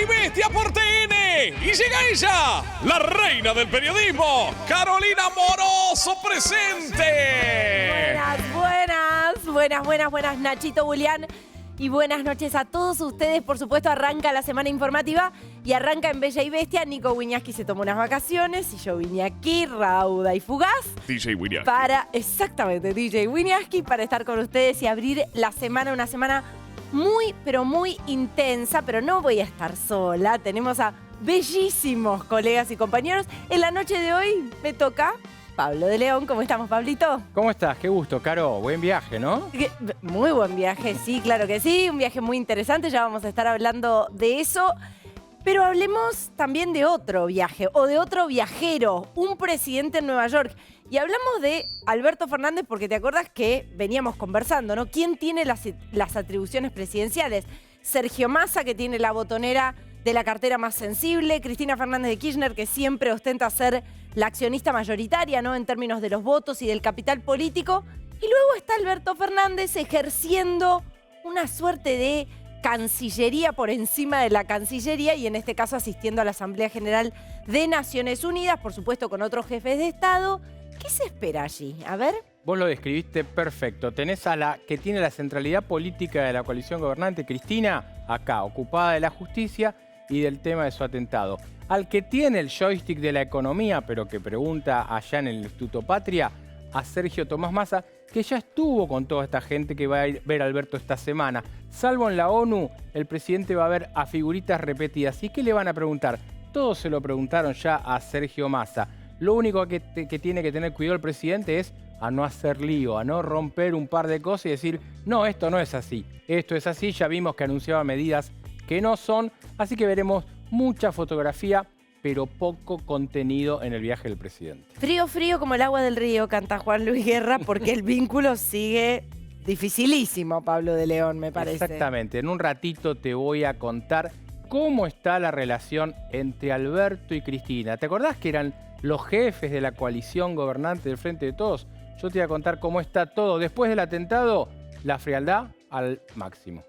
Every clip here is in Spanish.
y Bestia por TN. Y llega ella, la reina del periodismo, Carolina Moroso presente. Buenas, Nachito Julián. Y buenas noches a todos ustedes. Por supuesto, arranca la semana informativa y arranca en Bella y Bestia. Nico Wiñaski se tomó unas vacaciones y yo vine aquí, rauda y fugaz. DJ Wiñaski. Exactamente, DJ Wiñaski, para estar con ustedes y abrir la semana, una semana muy, pero muy intensa. Pero no voy a estar sola. Tenemos a bellísimos colegas y compañeros. En la noche de hoy me toca Pablo de León. ¿Cómo estamos, Pablito? ¿Cómo estás? Qué gusto, Caro. Buen viaje, ¿no? Muy buen viaje, sí, claro que sí. Un viaje muy interesante, ya vamos a estar hablando de eso. Pero hablemos también de otro viaje, o de otro viajero, un presidente en Nueva York. Y hablamos de Alberto Fernández porque te acuerdas que veníamos conversando, ¿no? ¿Quién tiene las atribuciones presidenciales? Sergio Massa, que tiene la botonera de la cartera más sensible, Cristina Fernández de Kirchner, que siempre ostenta ser la accionista mayoritaria, ¿no?, en términos de los votos y del capital político. Y luego está Alberto Fernández ejerciendo una suerte de cancillería por encima de la cancillería y en este caso asistiendo a la Asamblea General de Naciones Unidas, por supuesto con otros jefes de Estado. ¿Qué se espera allí? A ver. Vos lo describiste perfecto. Tenés a la que tiene la centralidad política de la coalición gobernante, Cristina, acá, ocupada de la justicia y del tema de su atentado. Al que tiene el joystick de la economía, pero que pregunta allá en el Instituto Patria, a Sergio Tomás Massa, que ya estuvo con toda esta gente que va a ir ver a Alberto esta semana. Salvo en la ONU, el presidente va a ver a figuritas repetidas. ¿Y qué le van a preguntar? Todos se lo preguntaron ya a Sergio Massa. Lo único que tiene que tener cuidado el presidente es a no hacer lío, a no romper un par de cosas y decir, no, esto no es así, esto es así. Ya vimos que anunciaba medidas que no son, así que veremos mucha fotografía, pero poco contenido en el viaje del presidente. Frío, frío como el agua del río, canta Juan Luis Guerra, porque el vínculo sigue dificilísimo, Pablo de León, me parece. Exactamente. En un ratito te voy a contar cómo está la relación entre Alberto y Cristina. ¿Te acordás que eran los jefes de la coalición gobernante del Frente de Todos? Yo te voy a contar cómo está todo. Después del atentado, la frialdad al máximo.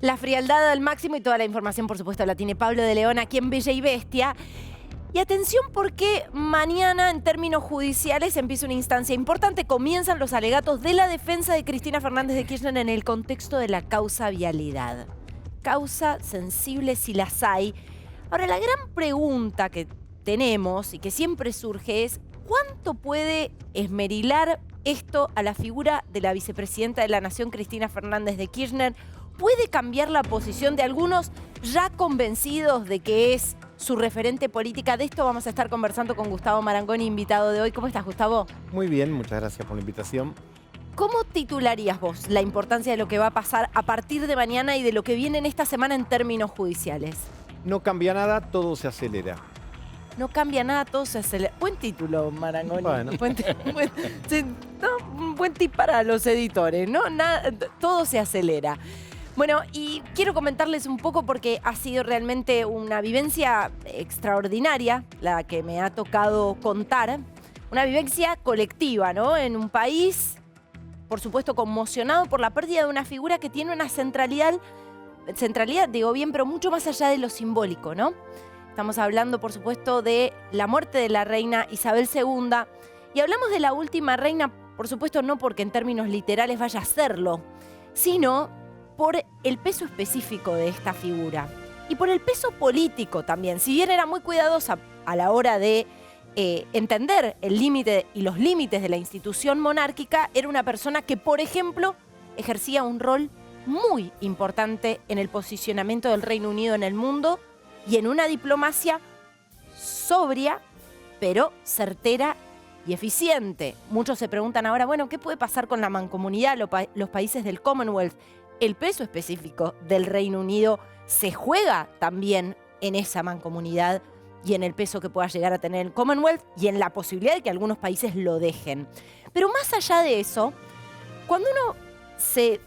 La frialdad al máximo y toda la información, por supuesto, la tiene Pablo de León aquí en Bella y Bestia. Y atención porque mañana, en términos judiciales, empieza una instancia importante. Comienzan los alegatos de la defensa de Cristina Fernández de Kirchner en el contexto de la causa vialidad. Causa sensible si las hay. Ahora, la gran pregunta que tenemos y que siempre surge es ¿cuánto puede esmerilar esto a la figura de la vicepresidenta de la Nación, Cristina Fernández de Kirchner? ¿Puede cambiar la posición de algunos ya convencidos de que es su referente política? De esto vamos a estar conversando con Gustavo Marangoni, invitado de hoy. ¿Cómo estás, Gustavo? Muy bien, muchas gracias por la invitación. ¿Cómo titularías vos la importancia de lo que va a pasar a partir de mañana y de lo que viene en esta semana en términos judiciales? No cambia nada, todo se acelera. No cambia nada, todo se acelera. Buen título, Marangoni. Bueno. Buen tip para los editores, ¿no? Todo se acelera. Bueno, y quiero comentarles un poco porque ha sido realmente una vivencia extraordinaria la que me ha tocado contar. Una vivencia colectiva, ¿no? En un país, por supuesto, conmocionado por la pérdida de una figura que tiene una centralidad, digo bien, pero mucho más allá de lo simbólico, ¿no? Estamos hablando, por supuesto, de la muerte de la reina Isabel II. Y hablamos de la última reina, por supuesto, no porque en términos literales vaya a serlo, sino por el peso específico de esta figura. Y por el peso político también. Si bien era muy cuidadosa a la hora de entender el límite y los límites de la institución monárquica, era una persona que, por ejemplo, ejercía un rol muy importante en el posicionamiento del Reino Unido en el mundo y en una diplomacia sobria, pero certera y eficiente. Muchos se preguntan ahora, bueno, ¿qué puede pasar con la mancomunidad, los países del Commonwealth? El peso específico del Reino Unido se juega también en esa mancomunidad y en el peso que pueda llegar a tener el Commonwealth y en la posibilidad de que algunos países lo dejen. Pero más allá de eso, cuando uno se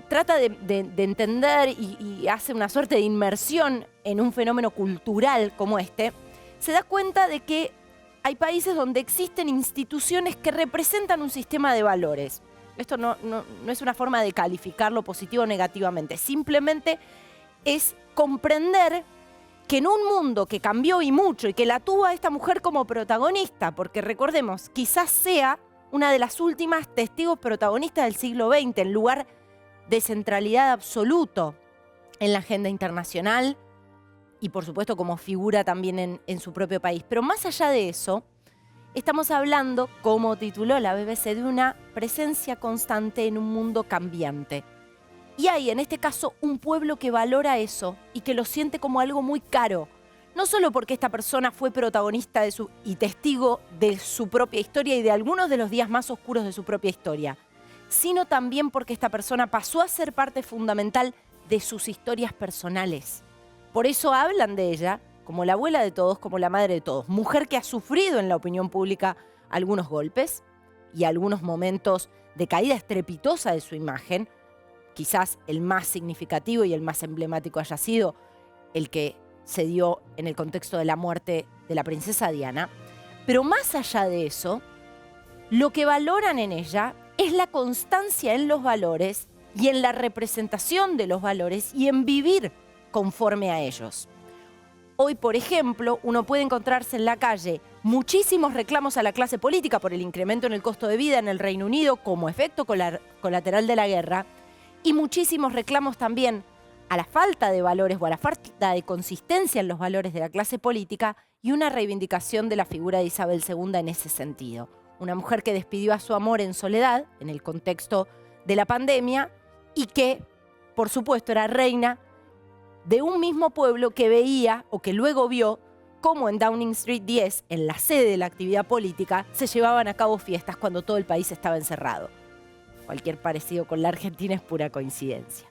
trata de entender y hace una suerte de inmersión en un fenómeno cultural como este, se da cuenta de que hay países donde existen instituciones que representan un sistema de valores. Esto no es una forma de calificarlo positivo o negativamente. Simplemente es comprender que en un mundo que cambió y mucho y que la tuvo a esta mujer como protagonista, porque recordemos, quizás sea una de las últimas testigos protagonistas del siglo XX, en lugar de centralidad absoluto en la agenda internacional y por supuesto como figura también en su propio país. Pero más allá de eso, estamos hablando, como tituló la BBC, de una presencia constante en un mundo cambiante. Y hay, en este caso, un pueblo que valora eso y que lo siente como algo muy caro. No solo porque esta persona fue protagonista y testigo de su propia historia y de algunos de los días más oscuros de su propia historia, sino también porque esta persona pasó a ser parte fundamental de sus historias personales. Por eso hablan de ella como la abuela de todos, como la madre de todos. Mujer que ha sufrido en la opinión pública algunos golpes y algunos momentos de caída estrepitosa de su imagen. Quizás el más significativo y el más emblemático haya sido el que se dio en el contexto de la muerte de la princesa Diana. Pero más allá de eso, lo que valoran en ella es la constancia en los valores y en la representación de los valores y en vivir conforme a ellos. Hoy, por ejemplo, uno puede encontrarse en la calle muchísimos reclamos a la clase política por el incremento en el costo de vida en el Reino Unido como efecto colateral de la guerra y muchísimos reclamos también a la falta de valores o a la falta de consistencia en los valores de la clase política y una reivindicación de la figura de Isabel II en ese sentido. Una mujer que despidió a su amor en soledad en el contexto de la pandemia y que, por supuesto, era reina de un mismo pueblo que veía o que luego vio cómo en Downing Street 10, en la sede de la actividad política, se llevaban a cabo fiestas cuando todo el país estaba encerrado. Cualquier parecido con la Argentina es pura coincidencia.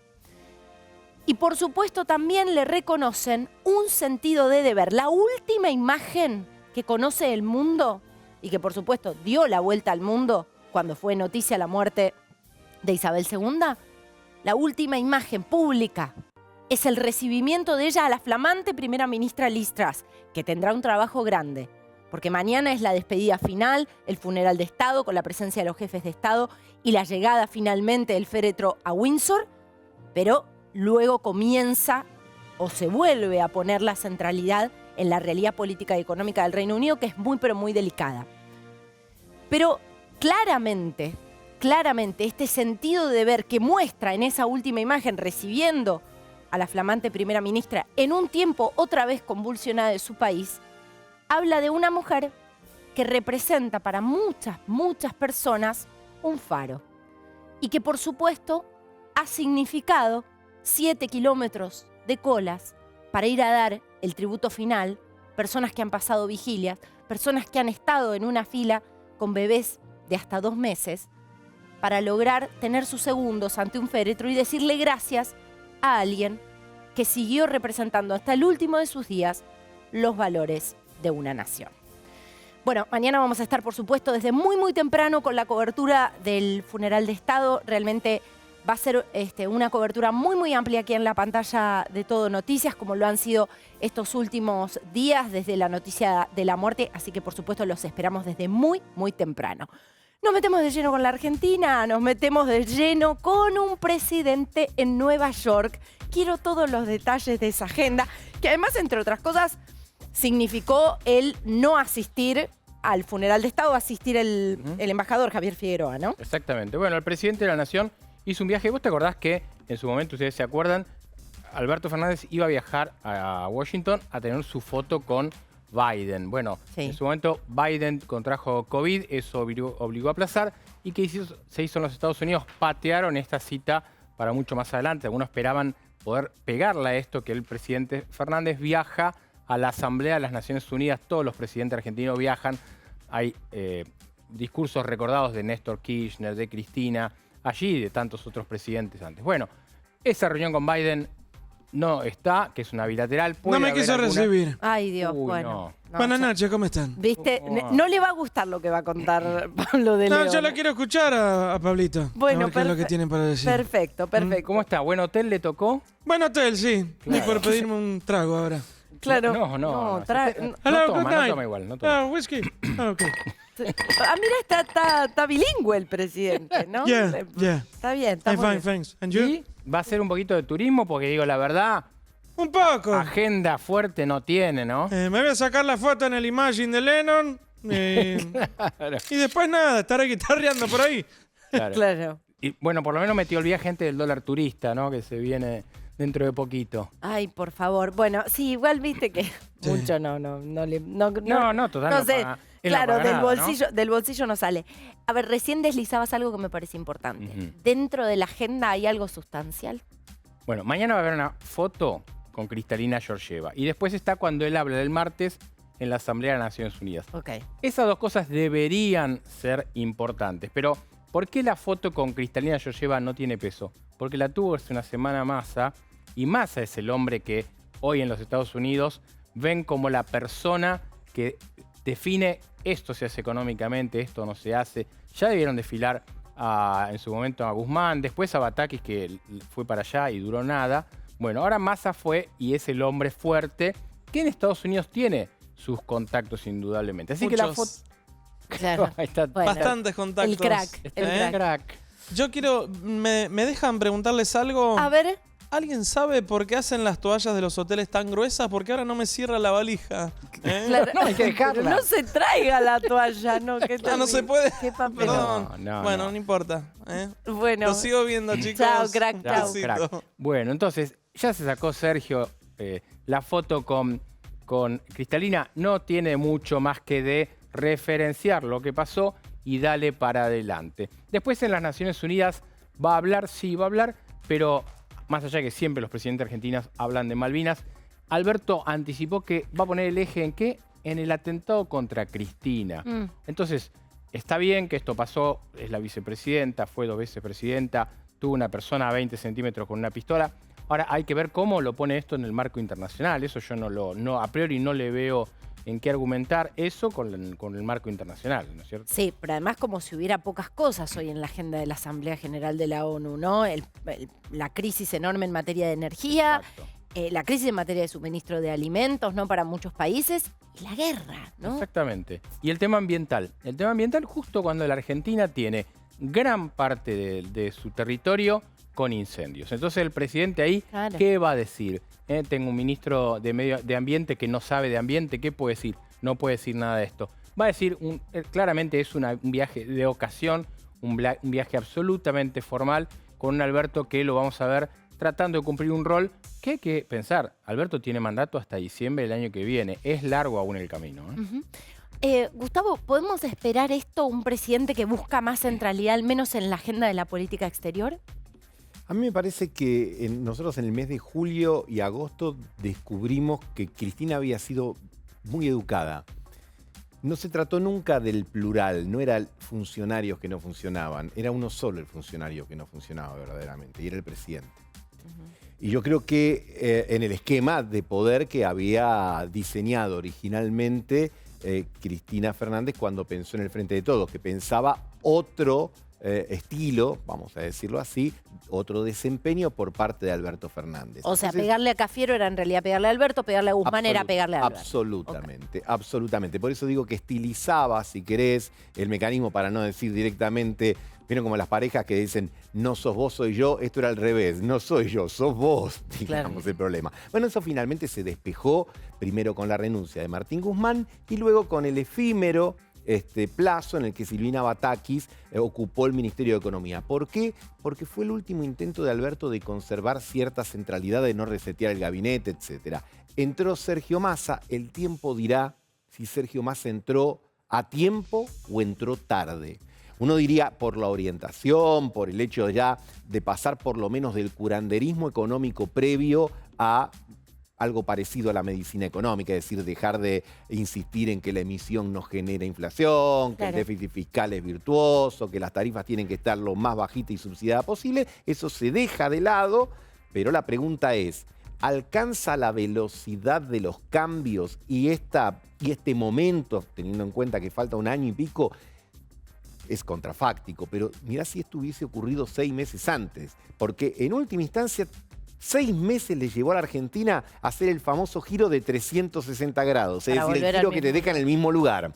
Y por supuesto también le reconocen un sentido de deber. La última imagen que conoce el mundo y que por supuesto dio la vuelta al mundo cuando fue noticia la muerte de Isabel II, la última imagen pública es el recibimiento de ella a la flamante primera ministra Liz Truss, que tendrá un trabajo grande, porque mañana es la despedida final, el funeral de Estado con la presencia de los jefes de Estado y la llegada finalmente del féretro a Windsor, pero luego comienza o se vuelve a poner la centralidad en la realidad política y económica del Reino Unido, que es muy pero muy delicada. Pero claramente este sentido de deber que muestra en esa última imagen recibiendo a la flamante primera ministra en un tiempo otra vez convulsionada de su país, habla de una mujer que representa para muchas personas un faro y que por supuesto ha significado 7 kilómetros de colas para ir a dar el tributo final, personas que han pasado vigilias, personas que han estado en una fila con bebés de hasta 2 meses para lograr tener sus segundos ante un féretro y decirle gracias a alguien que siguió representando hasta el último de sus días los valores de una nación. Bueno, mañana vamos a estar, por supuesto, desde muy temprano con la cobertura del funeral de Estado. Realmente va a ser una cobertura muy amplia aquí en la pantalla de Todo Noticias, como lo han sido estos últimos días desde la noticia de la muerte. Así que, por supuesto, los esperamos desde muy temprano. Nos metemos de lleno con la Argentina, nos metemos de lleno con un presidente en Nueva York. Quiero todos los detalles de esa agenda, que además, entre otras cosas, significó el no asistir al funeral de Estado, asistir el embajador Javier Figueroa, ¿no? Exactamente. Bueno, el presidente de la Nación hizo un viaje. ¿Vos te acordás que en su momento, ustedes se acuerdan, Alberto Fernández iba a viajar a Washington a tener su foto con Biden? Bueno, sí. En su momento Biden contrajo COVID, eso obligó a aplazar. ¿Y qué se hizo en los Estados Unidos? Patearon esta cita para mucho más adelante. Algunos esperaban poder pegarle a esto, que el presidente Fernández viaja a la Asamblea de las Naciones Unidas. Todos los presidentes argentinos viajan. Hay discursos recordados de Néstor Kirchner, de Cristina, allí y de tantos otros presidentes antes. Bueno, esa reunión con Biden no está, que es una bilateral. No me quiso recibir. Ay, Dios, Uy, bueno. no. Buenas noches, ¿cómo están? ¿Viste? No le va a gustar lo que va a contar Pablo de León. No, yo lo quiero escuchar a Pablito. Bueno, a ver qué es lo que tienen para decir. Perfecto. ¿Cómo está? ¿Buen hotel le tocó? Buen hotel, sí. Claro. Y por pedirme un trago ahora. Claro. No no toma igual. No toma. Whisky. Ok. Mira, está bilingüe el presidente, ¿no? Yeah. Está bien, está I'm muy fine, bien. thanks. And you? Y va a ser un poquito de turismo, porque digo, la verdad, Un poco. Agenda fuerte no tiene, ¿no? Me voy a sacar la foto en el Imagine de Lennon. Claro, Y después nada, estaré guitarreando por ahí. claro. Claro. Y bueno, por lo menos metió el viaje gente del dólar turista, ¿no? Que se viene dentro de poquito. Ay, por favor. Bueno, sí, igual viste que mucho no le... No, total, no no sé. paga- él no Claro, paga del nada, ¿no? bolsillo, del bolsillo no sale. A ver, recién deslizabas algo que me parece importante. Ujú. ¿Dentro de la agenda hay algo sustancial? Bueno, mañana va a haber una foto con Cristalina Georgieva. Y después está cuando él habla del martes en la Asamblea de las Naciones Unidas. Ok. Esas dos cosas deberían ser importantes. Pero, ¿por qué la foto con Cristalina Georgieva no tiene peso? Porque la tuvo hace una semana Massa. Y Massa es el hombre que hoy en los Estados Unidos ven como la persona que define esto se hace económicamente, esto no se hace. Ya debieron desfilar en su momento a Guzmán, después a Batakis, que fue para allá y duró nada. Bueno, ahora Massa fue y es el hombre fuerte que en Estados Unidos tiene sus contactos indudablemente. Así que la foto... Muchos. Claro. Ahí está. Bueno, Bastantes contactos. el crack, el ¿Eh? Crack. Yo quiero... ¿Me dejan preguntarles algo? A ver, ¿Alguien sabe por qué hacen las toallas de los hoteles tan gruesas? Porque ahora no me cierra la valija. ¿Eh? claro, No, hay que dejarla. pero no se traiga la toalla, ¿no? Qué Ah, no se terrible. puede. Qué papel. Perdón. No, bueno, no. no importa. ¿Eh? Bueno, Lo sigo viendo, chicos. Chao, crack, Chao, chao. crack. Besito. Bueno, entonces ya se sacó Sergio la foto con Cristalina. No tiene mucho más que de referenciar lo que pasó y dale para adelante. Después en las Naciones Unidas va a hablar, sí, va a hablar, pero más allá de que siempre los presidentes argentinos hablan de Malvinas, Alberto anticipó que va a poner el eje en qué? En el atentado contra Cristina. Entonces, está bien que esto pasó, es la vicepresidenta, fue 2 veces presidenta, tuvo una persona a 20 centímetros con una pistola. Ahora hay que ver cómo lo pone esto en el marco internacional. Eso yo a priori no le veo en qué argumentar eso con el marco internacional, ¿no es cierto? Sí, pero además como si hubiera pocas cosas hoy en la agenda de la Asamblea General de la ONU, ¿no? La crisis enorme en materia de energía, Exacto. la crisis en materia de suministro de alimentos, ¿no? Para muchos países, y la guerra, ¿no? Exactamente. Y el tema ambiental. El tema ambiental justo cuando la Argentina tiene gran parte de su territorio con incendios. Entonces el presidente ahí, Claro. ¿qué va a decir? Tengo un ministro de Ambiente que no sabe de ambiente, ¿qué puede decir? No puede decir nada de esto. Va a decir, claramente es un viaje de ocasión, un viaje absolutamente formal, con un Alberto que lo vamos a ver tratando de cumplir un rol que hay que pensar. Alberto tiene mandato hasta diciembre del año que viene. Es largo aún el camino, ¿eh? Ujú. Gustavo, ¿podemos esperar esto, un presidente que busca más centralidad, al menos en la agenda de la política exterior? A mí me parece que nosotros en el mes de julio y agosto descubrimos que Cristina había sido muy educada. No se trató nunca del plural, no eran funcionarios que no funcionaban, era uno solo el funcionario que no funcionaba verdaderamente, y era el presidente. Y yo creo que en el esquema de poder que había diseñado originalmente Cristina Fernández cuando pensó en el Frente de Todos, que pensaba otro estilo, vamos a decirlo así, otro desempeño por parte de Alberto Fernández. O sea, Entonces, pegarle a Cafiero era en realidad pegarle a Alberto, pegarle a Guzmán era pegarle a Alberto. Absolutamente, absolutamente. Por eso digo que estilizaba, si querés, el mecanismo para no decir directamente, vieron como las parejas que dicen, no sos vos, soy yo, esto era al revés, no soy yo, sos vos, digamos, el problema. Bueno, eso finalmente se despejó, primero con la renuncia de Martín Guzmán y luego con el efímero plazo en el que Silvina Batakis ocupó el Ministerio de Economía. ¿Por qué? Porque fue el último intento de Alberto de conservar cierta centralidad, de no resetear el gabinete, etc. Entró Sergio Massa, el tiempo dirá si Sergio Massa entró a tiempo o entró tarde. Uno diría por la orientación, por el hecho ya de pasar por lo menos del curanderismo económico previo a algo parecido a la medicina económica, es decir, dejar de insistir en que la emisión no genera inflación, que el déficit fiscal es virtuoso, que las tarifas tienen que estar lo más bajita y subsidiada posible. Eso se deja de lado, pero la pregunta es, ¿alcanza la velocidad de los cambios y este momento, teniendo en cuenta que falta un año y pico, es contrafáctico? Pero mirá si esto hubiese ocurrido 6 meses antes, porque en última instancia 6 meses le llevó a la Argentina a hacer el famoso giro de 360 grados, es decir, el giro que te deja en el mismo lugar.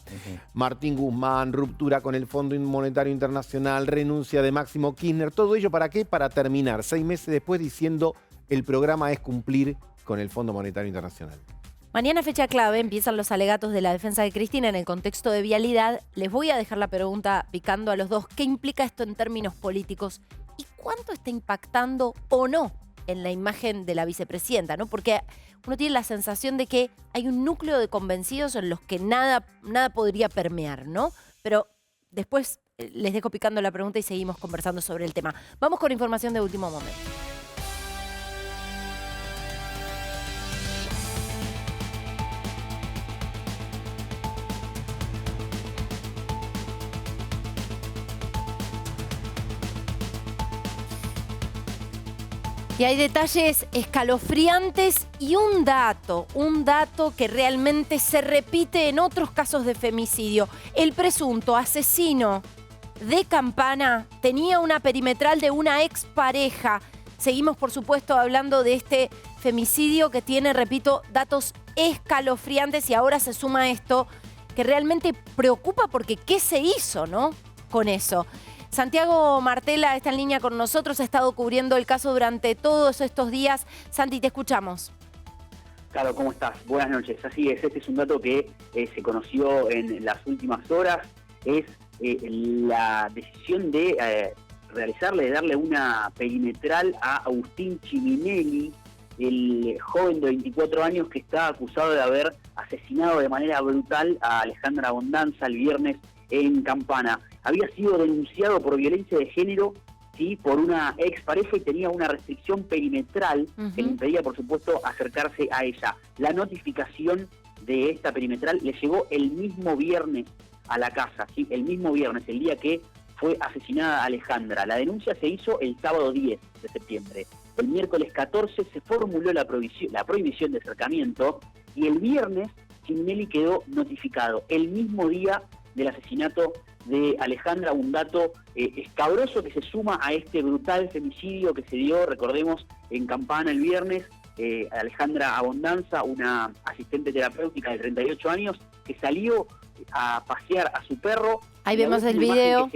Martín Guzmán, ruptura con el Fondo Monetario Internacional, renuncia de Máximo Kirchner, todo ello ¿para qué? Para terminar 6 meses después diciendo el programa es cumplir con el Fondo Monetario Internacional. Mañana fecha clave, empiezan los alegatos de la defensa de Cristina en el contexto de vialidad. Les voy a dejar la pregunta picando a los dos. ¿Qué implica esto en términos políticos? ¿Y cuánto está impactando o no en la imagen de la vicepresidenta, ¿no? Porque uno tiene la sensación de que hay un núcleo de convencidos en los que nada podría permear, ¿no? Pero después les dejo picando la pregunta y seguimos conversando sobre el tema. Vamos con información de último momento. Y hay detalles escalofriantes y un dato que realmente se repite en otros casos de femicidio. El presunto asesino de Campana tenía una perimetral de una expareja. Seguimos, por supuesto, hablando de este femicidio que tiene, repito, datos escalofriantes y ahora se suma esto que realmente preocupa porque ¿qué se hizo, no? Con eso. Santiago Martela está en línea con nosotros, ha estado cubriendo el caso durante todos estos días. Santi, te escuchamos. Claro, ¿cómo estás? Buenas noches. Así es, este es un dato que se conoció en las últimas horas. Es la decisión de de darle una perimetral a Agustín Ciminelli, el joven de 24 años que está acusado de haber asesinado de manera brutal a Alejandra Abondanza el viernes en Campana. Había sido denunciado por violencia de género, ¿sí?, por una expareja y tenía una restricción perimetral que le impedía, por supuesto, acercarse a ella. La notificación de esta perimetral le llegó el mismo viernes a la casa, ¿sí?, el mismo viernes, el día que fue asesinada Alejandra. La denuncia se hizo el sábado 10 de septiembre. El miércoles 14 se formuló la prohibición de acercamiento y el viernes Ciminelli quedó notificado el mismo día del asesinato de Alejandra, un dato escabroso que se suma a este brutal femicidio que se dio, recordemos, en Campana el viernes. Alejandra Abondanza, una asistente terapéutica de 38 años, que salió a pasear a su perro. Ahí vemos el video.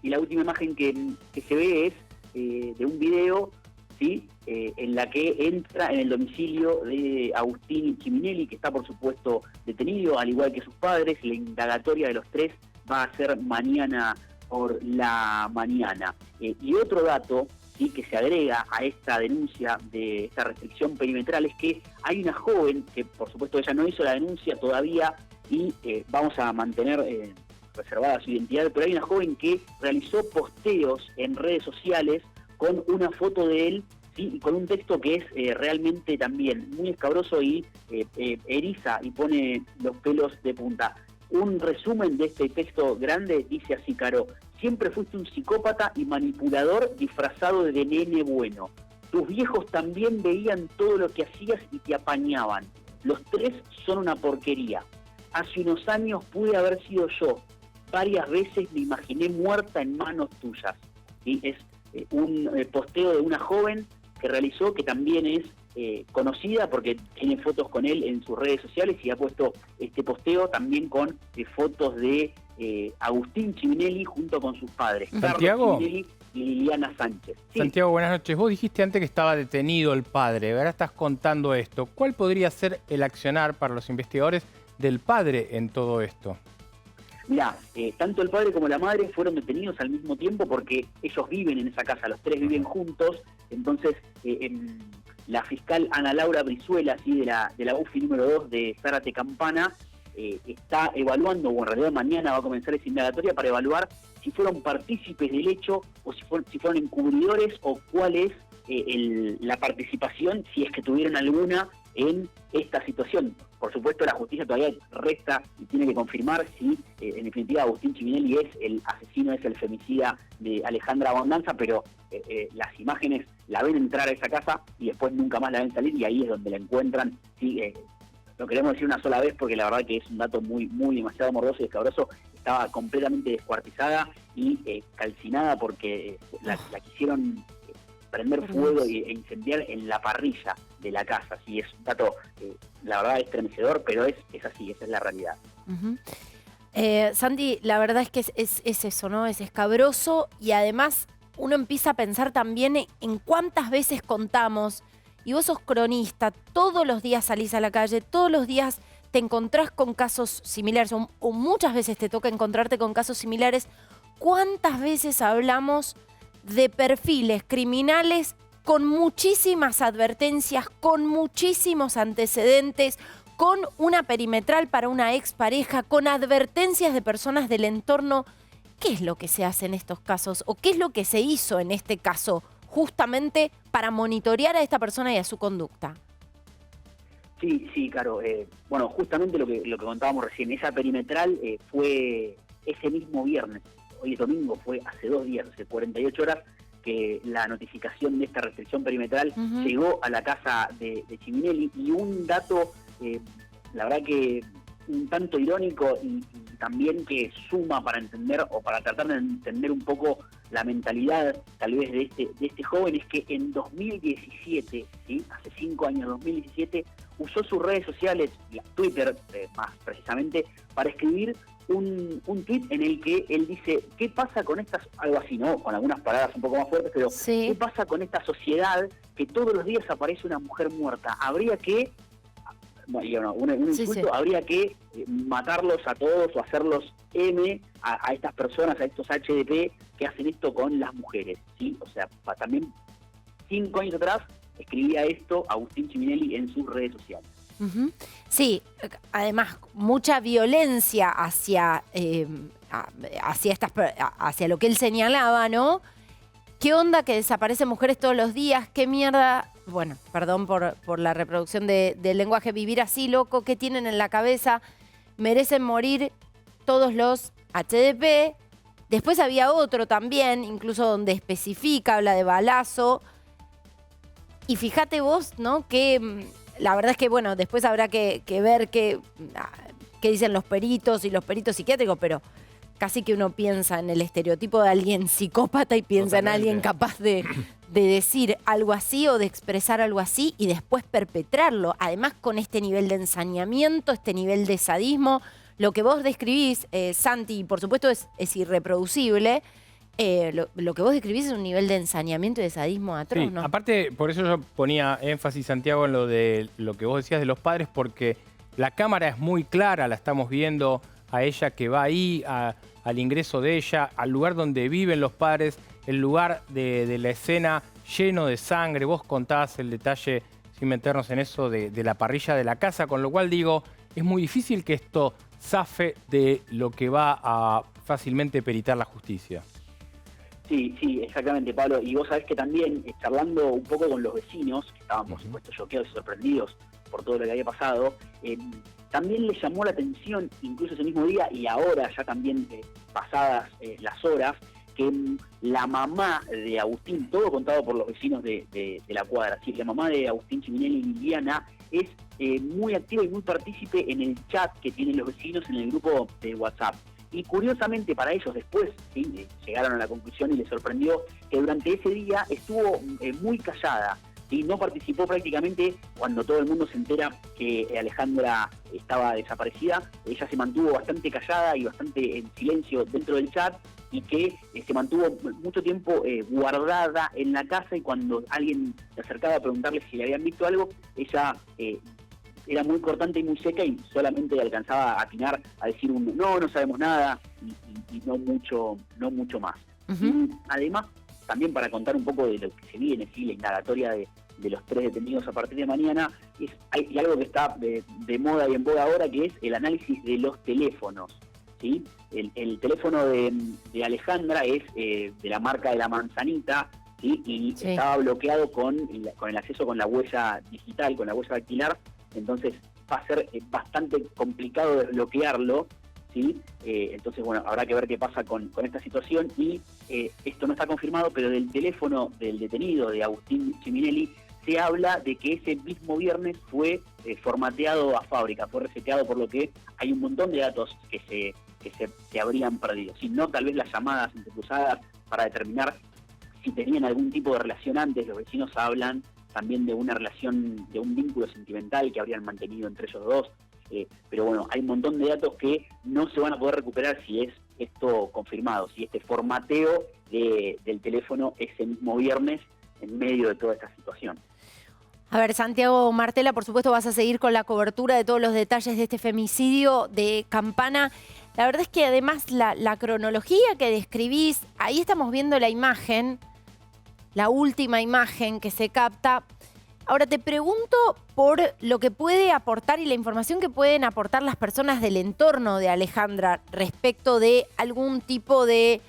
Y la última imagen que se ve es de un video, ¿sí?, en la que entra en el domicilio de Agustín Ciminelli, que está por supuesto detenido, al igual que sus padres. La indagatoria de los tres va a ser mañana por la mañana. Y otro dato, ¿sí?, que se agrega a esta denuncia de esta restricción perimetral es que hay una joven, que por supuesto ella no hizo la denuncia todavía y vamos a mantener reservada su identidad, pero hay una joven que realizó posteos en redes sociales con una foto de él, ¿sí?, y con un texto que es realmente también muy escabroso y eriza y pone los pelos de punta. Un resumen de este texto grande dice así, Caro: siempre fuiste un psicópata y manipulador disfrazado de nene bueno. Tus viejos también veían todo lo que hacías y te apañaban. Los tres son una porquería. Hace unos años pude haber sido yo. Varias veces me imaginé muerta en manos tuyas. ¿Sí? Es un posteo de una joven que realizó, que también es conocida porque tiene fotos con él en sus redes sociales y ha puesto este posteo también con fotos de Agustín Ciminelli junto con sus padres, Santiago. Carlos Ciminelli y Liliana Sánchez. Sí. Santiago, buenas noches. Vos dijiste antes que estaba detenido el padre, ahora estás contando esto. ¿Cuál podría ser el accionar para los investigadores del padre en todo esto? Mirá, tanto el padre como la madre fueron detenidos al mismo tiempo porque ellos viven en esa casa, los tres viven juntos. Entonces, la fiscal Ana Laura Brizuela, ¿sí?, de la UFI número 2 de Zárate Campana, está evaluando, o en realidad mañana va a comenzar esa indagatoria para evaluar si fueron partícipes del hecho o si fueron encubridores o cuál es la participación, si es que tuvieron alguna, en esta situación. Por supuesto, la justicia todavía resta y tiene que confirmar si, en definitiva, Agustín Ciminelli es el asesino, es el femicida de Alejandra Abondanza, pero las imágenes la ven entrar a esa casa y después nunca más la ven salir, y ahí es donde la encuentran. ¿Sí? Lo queremos decir una sola vez porque la verdad que es un dato muy demasiado morboso y escabroso. Estaba completamente descuartizada y calcinada porque la quisieron prender fuego e incendiar en la parrilla de la casa. Sí, es un dato, la verdad, estremecedor, pero es así, esa es la realidad. Santi, la verdad es que es eso, ¿no? Es escabroso y además uno empieza a pensar también en cuántas veces contamos y vos sos cronista, todos los días salís a la calle, todos los días te encontrás con casos similares, o muchas veces te toca encontrarte con casos similares, ¿cuántas veces hablamos de perfiles criminales con muchísimas advertencias, con muchísimos antecedentes, con una perimetral para una expareja, con advertencias de personas del entorno? ¿Qué es lo que se hace en estos casos? ¿O qué es lo que se hizo en este caso justamente para monitorear a esta persona y a su conducta? Sí, Caro. Bueno, justamente lo que contábamos recién, esa perimetral fue ese mismo viernes. Hoy es domingo, fue hace 2 días, hace 48 horas, que la notificación de esta restricción perimetral llegó a la casa de Ciminelli. Y un dato, la verdad que un tanto irónico y también que suma para entender o para tratar de entender un poco la mentalidad tal vez de este joven, es que en 2017, ¿sí? Hace 5 años, 2017, usó sus redes sociales, Twitter más precisamente, para escribir un tuit en el que él dice, ¿qué pasa con estas, algo así, ¿no? Con algunas palabras un poco más fuertes, pero sí. ¿Qué pasa con esta sociedad que todos los días aparece una mujer muerta? Habría que, bueno, un insulto, sí. habría que matarlos a todos o hacerlos M a estas personas, a estos HDP que hacen esto con las mujeres, ¿sí? O sea, también 5 años atrás escribía esto Agustín Ciminelli en sus redes sociales. Sí, además mucha violencia hacia lo que él señalaba, ¿no? ¿Qué onda que desaparecen mujeres todos los días? ¿Qué mierda? Bueno, perdón por la reproducción del lenguaje. Vivir así, loco, ¿qué tienen en la cabeza? Merecen morir todos los HDP. Después había otro también, incluso donde especifica, habla de balazo. Y fíjate vos, ¿no? Que la verdad es que, bueno, después habrá que ver qué dicen los peritos y los peritos psiquiátricos, pero casi que uno piensa en el estereotipo de alguien psicópata y piensa en alguien capaz de decir algo así o de expresar algo así y después perpetrarlo. Además, con este nivel de ensañamiento, este nivel de sadismo, lo que vos describís, Santi, y por supuesto es irreproducible. Lo que vos describís es un nivel de ensañamiento y de sadismo atroz, Sí, ¿no? aparte, por eso yo ponía énfasis, Santiago, en lo que vos decías de los padres, porque la cámara es muy clara, la estamos viendo a ella que va ahí, al ingreso de ella, al lugar donde viven los padres, el lugar de la escena lleno de sangre. Vos contás el detalle, sin meternos en eso, de la parrilla de la casa, con lo cual digo, es muy difícil que esto zafe de lo que va a fácilmente peritar la justicia. Sí, exactamente, Pablo. Y vos sabés que también, charlando un poco con los vecinos, que estaban, por supuesto, choqueados y sorprendidos por todo lo que había pasado, también les llamó la atención, incluso ese mismo día y ahora ya también pasadas las horas, que la mamá de Agustín, todo contado por los vecinos de la cuadra, sí, la mamá de Agustín Ciminelli, Liliana, es muy activa y muy partícipe en el chat que tienen los vecinos en el grupo de WhatsApp. Y curiosamente para ellos después, ¿sí? Llegaron a la conclusión y les sorprendió que durante ese día estuvo muy callada y no participó prácticamente cuando todo el mundo se entera que Alejandra estaba desaparecida. Ella se mantuvo bastante callada y bastante en silencio dentro del chat y que se mantuvo mucho tiempo guardada en la casa, y cuando alguien se acercaba a preguntarle si le habían visto algo, ella era muy cortante y muy seca y solamente alcanzaba a atinar a decir no sabemos nada y no mucho más. Y además, también para contar un poco de lo que se viene, ¿sí? La indagatoria de los 3 detenidos a partir de mañana, hay algo que está de moda y en boga ahora, que es el análisis de los teléfonos, ¿sí? El teléfono de Alejandra es de la marca de la manzanita, ¿sí? Y sí, estaba bloqueado con el acceso con la huella digital, con la huella dactilar. Entonces va a ser bastante complicado desbloquearlo, ¿sí? Entonces, bueno, habrá que ver qué pasa con esta situación. Y esto no está confirmado, pero del teléfono del detenido, de Agustín Ciminelli, se habla de que ese mismo viernes fue formateado a fábrica, fue reseteado, por lo que hay un montón de datos que se habrían perdido. Si no, tal vez las llamadas intercruzadas para determinar si tenían algún tipo de relación antes. Los vecinos hablan también de una relación, de un vínculo sentimental que habrían mantenido entre ellos dos. Pero bueno, hay un montón de datos que no se van a poder recuperar si es esto confirmado, si este formateo del teléfono ese mismo viernes en medio de toda esta situación. A ver, Santiago Martela, por supuesto vas a seguir con la cobertura de todos los detalles de este femicidio de Campana. La verdad es que además la cronología que describís, ahí estamos viendo la imagen, la última imagen que se capta. Ahora te pregunto por lo que puede aportar y la información que pueden aportar las personas del entorno de Alejandra respecto de algún tipo de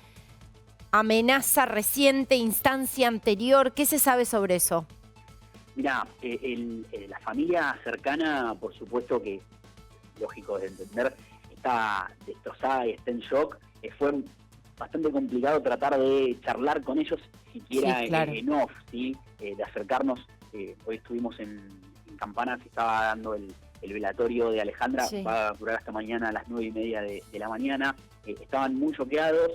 amenaza reciente, instancia anterior. ¿Qué se sabe sobre eso? Mira, la familia cercana, por supuesto que, lógico de entender, está destrozada y está en shock. Fue bastante complicado tratar de charlar con ellos, siquiera Sí, claro. en off, ¿sí? De acercarnos. Hoy estuvimos en Campana, se estaba dando el velatorio de Alejandra, Sí. va a durar hasta mañana a las 9:30 de la mañana. Estaban muy choqueados,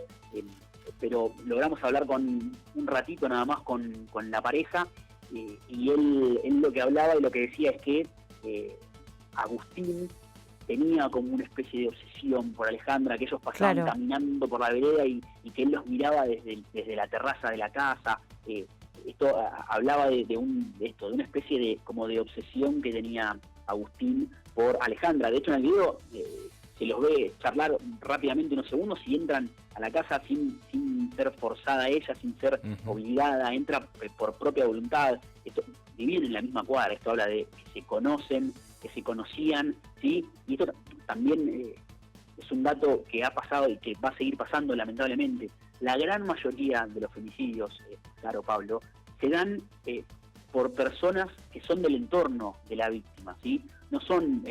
pero logramos hablar con un ratito nada más con la pareja. Y él lo que hablaba y lo que decía es que Agustín tenía como una especie de obsesión por Alejandra, que ellos pasaban Claro. caminando por la vereda y que él los miraba desde la terraza de la casa. Esto hablaba de una especie de como de obsesión que tenía Agustín por Alejandra. De hecho, en el video se los ve charlar rápidamente unos segundos y entran a la casa sin ser forzada ella, sin ser obligada, entra por propia voluntad. Vivían en la misma cuadra, esto habla de que se conocen, que se conocían, ¿sí? Y esto también es un dato que ha pasado y que va a seguir pasando lamentablemente. La gran mayoría de los femicidios, claro, Pablo, se dan por personas que son del entorno de la víctima, ¿sí? No son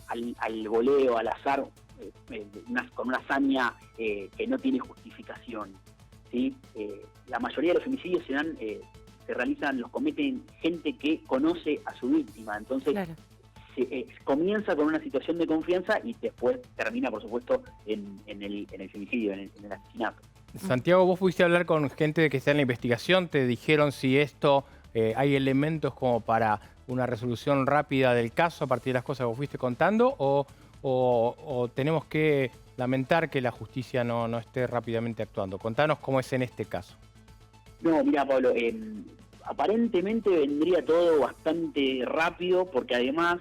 al voleo, al azar, con una hazaña que no tiene justificación, ¿sí? La mayoría de los femicidios los cometen gente que conoce a su víctima, entonces Claro. comienza con una situación de confianza y después termina, por supuesto, en el femicidio, en el asesinato. Santiago, vos pudiste hablar con gente que está en la investigación, te dijeron si esto hay elementos como para una resolución rápida del caso a partir de las cosas que vos fuiste contando o tenemos que lamentar que la justicia no esté rápidamente actuando. Contanos cómo es en este caso. No, mira, Pablo, aparentemente vendría todo bastante rápido porque además